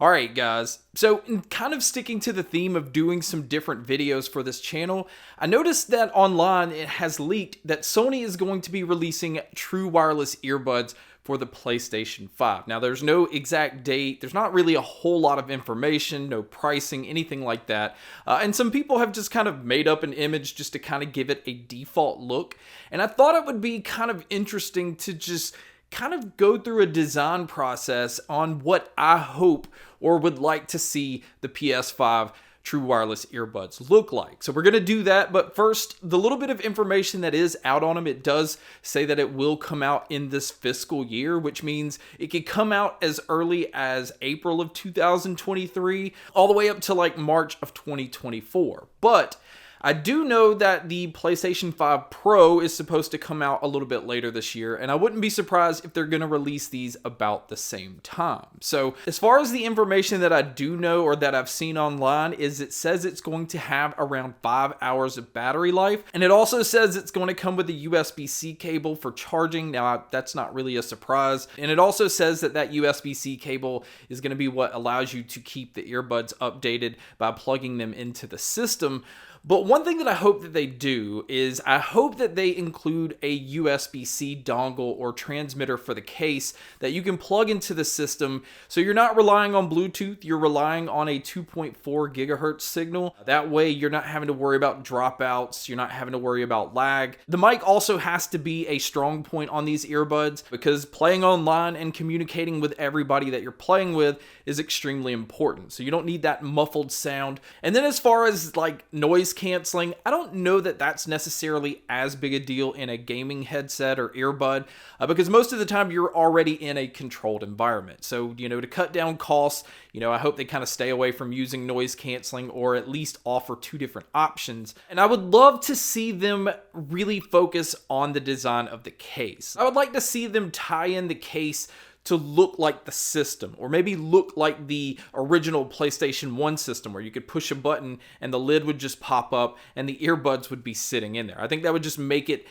Alright guys, so in kind of sticking to the theme of doing some different videos for this channel, I noticed that online it has leaked that Sony is going to be releasing true wireless earbuds for the PlayStation 5. Now there's no exact date, there's not really a whole lot of information, no pricing, anything like that. And some people have just kind of made up an image just to kind of give it a default look. And I thought it would be kind of interesting to just kind of go through a design process on what I hope or would like to see the PS5 true wireless earbuds look like. So we're going to do that, but first, the little bit of information that is out on them, it does say that it will come out in this fiscal year, which means it could come out as early as April of 2023, all the way up to like March of 2024. But I do know that the PlayStation 5 Pro is supposed to come out a little bit later this year, and I wouldn't be surprised if they're going to release these about the same time. So as far as the information that I do know or that I've seen online is it says it's going to have around 5 hours of battery life, and it also says it's going to come with a USB-C cable for charging. Now that's not really a surprise, and it also says that that USB-C cable is going to be what allows you to keep the earbuds updated by plugging them into the system. But one thing that I hope that they do is I hope that they include a USB-C dongle or transmitter for the case that you can plug into the system, so you're not relying on Bluetooth, you're relying on a 2.4 gigahertz signal. That way you're not having to worry about dropouts, you're not having to worry about lag. The mic also has to be a strong point on these earbuds because playing online and communicating with everybody that you're playing with is extremely important. So you don't need that muffled sound. And then as far as like noise canceling, I don't know that that's necessarily as big a deal in a gaming headset or earbud because most of the time you're already in a controlled environment. So, to cut down costs, I hope they kind of stay away from using noise canceling or at least offer two different options. And I would love to see them really focus on the design of the case. I would like to see them tie in the case to look like the system, or maybe look like the original PlayStation 1 system where you could push a button and the lid would just pop up and the earbuds would be sitting in there. I think that would just make it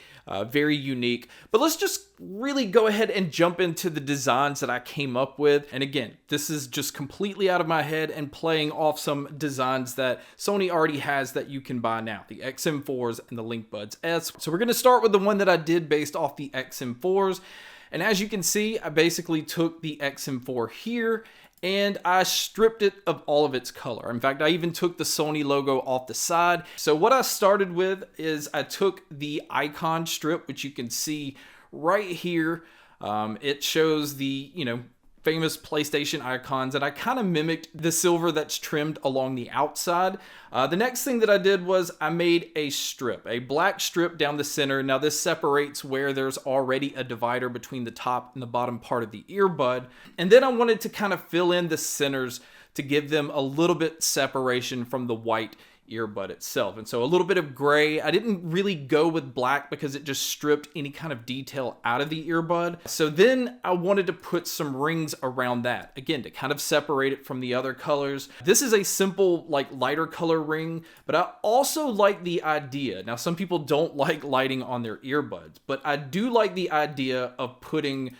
very unique. But let's just really go ahead and jump into the designs that I came up with. And again, this is just completely out of my head and playing off some designs that Sony already has that you can buy now, the XM4s and the LinkBuds S. So we're going to start with the one that I did based off the XM4s. And as you can see, I basically took the XM4 here and I stripped it of all of its color. In fact, I even took the Sony logo off the side. So what I started with is I took the icon strip, which you can see right here. It shows the, famous PlayStation icons, and I kind of mimicked the silver that's trimmed along the outside. The next thing that I did was I made a strip, a black strip down the center. Now this separates where there's already a divider between the top and the bottom part of the earbud. And then I wanted to kind of fill in the centers to give them a little bit separation from the white earbud itself. And so a little bit of gray. I didn't really go with black because it just stripped any kind of detail out of the earbud. So then I wanted to put some rings around that, again, to kind of separate it from the other colors. This is a simple, like, lighter color ring, but I also like the idea. Now, some people don't like lighting on their earbuds, but I do like the idea of putting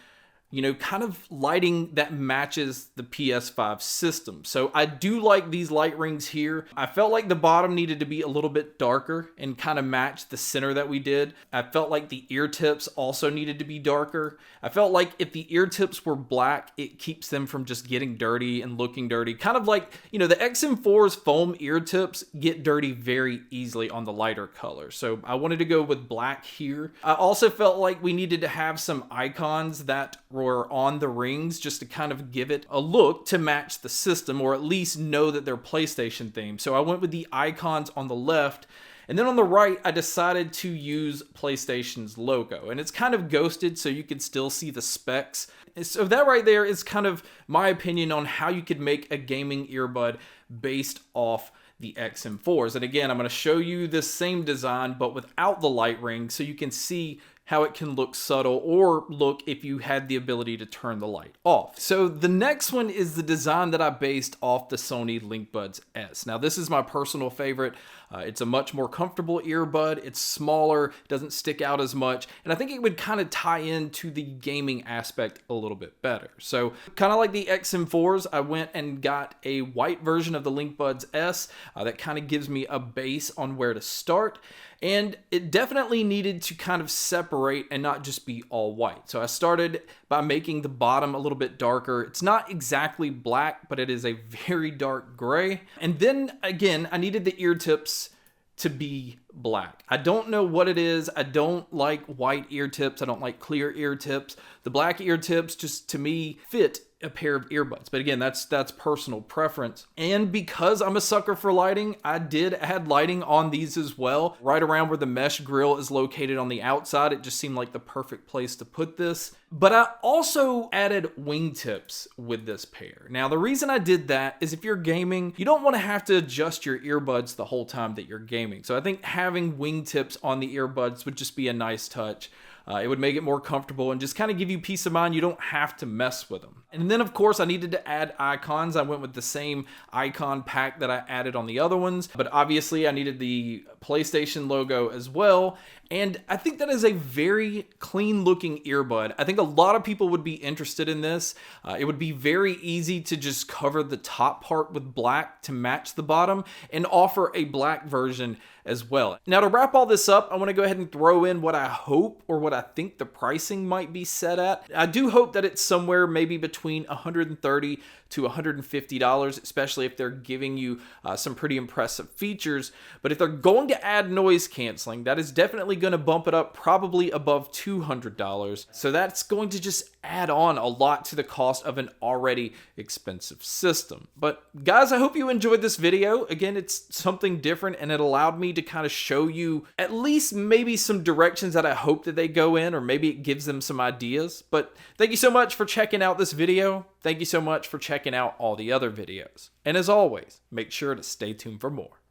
kind of lighting that matches the PS5 system. So I do like these light rings here. I felt like the bottom needed to be a little bit darker and kind of match the center that we did. I felt like the ear tips also needed to be darker. I felt like if the ear tips were black, it keeps them from just getting dirty and looking dirty. Kind of like, the XM4's foam ear tips get dirty very easily on the lighter color. So I wanted to go with black here. I also felt like we needed to have some icons that were on the rings just to kind of give it a look to match the system, or at least know that they're PlayStation themed. So I went with the icons on the left, and then on the right I decided to use PlayStation's logo, and it's kind of ghosted so you can still see the specs. So that right there is kind of my opinion on how you could make a gaming earbud based off the XM4s. And again, I'm going to show you this same design but without the light ring so you can see how it can look subtle or look if you had the ability to turn the light off. So the next one is the design that I based off the Sony LinkBuds S. Now this is my personal favorite. It's a much more comfortable earbud. It's smaller, doesn't stick out as much, and I think it would kind of tie into the gaming aspect a little bit better. So kind of like the XM4s, I went and got a white version of the LinkBuds S that kind of gives me a base on where to start. And it definitely needed to kind of separate and not just be all white. So I started by making the bottom a little bit darker. It's not exactly black, but it is a very dark gray. And then again, I needed the ear tips to be black. I don't know what it is. I don't like white ear tips. I don't like clear ear tips. The black ear tips just, to me, fit a pair of earbuds. But again, that's personal preference. And because I'm a sucker for lighting, I did add lighting on these as well. Right around where the mesh grill is located on the outside, it just seemed like the perfect place to put this. But I also added wingtips with this pair. Now, the reason I did that is if you're gaming, you don't want to have to adjust your earbuds the whole time that you're gaming. So I think having wingtips on the earbuds would just be a nice touch. It would make it more comfortable and just kind of give you peace of mind. You don't have to mess with them. And then, of course, I needed to add icons. I went with the same icon pack that I added on the other ones, but obviously I needed the PlayStation logo as well. And I think that is a very clean looking earbud. I think a lot of people would be interested in this. It would be very easy to just cover the top part with black to match the bottom and offer a black version as well. Now, to wrap all this up, I want to go ahead and throw in what I hope or what I think the pricing might be set at. I do hope that it's somewhere maybe between $130 to $150, especially if they're giving you some pretty impressive features. But if they're going to add noise canceling, that is definitely going to bump it up probably above $200. So that's going to just add on a lot to the cost of an already expensive system. But guys, I hope you enjoyed this video. Again, it's something different and it allowed me to kind of show you at least maybe some directions that I hope that they go in, or maybe it gives them some ideas. But thank you so much for checking out this video. Thank you so much for checking out all the other videos. And as always, make sure to stay tuned for more.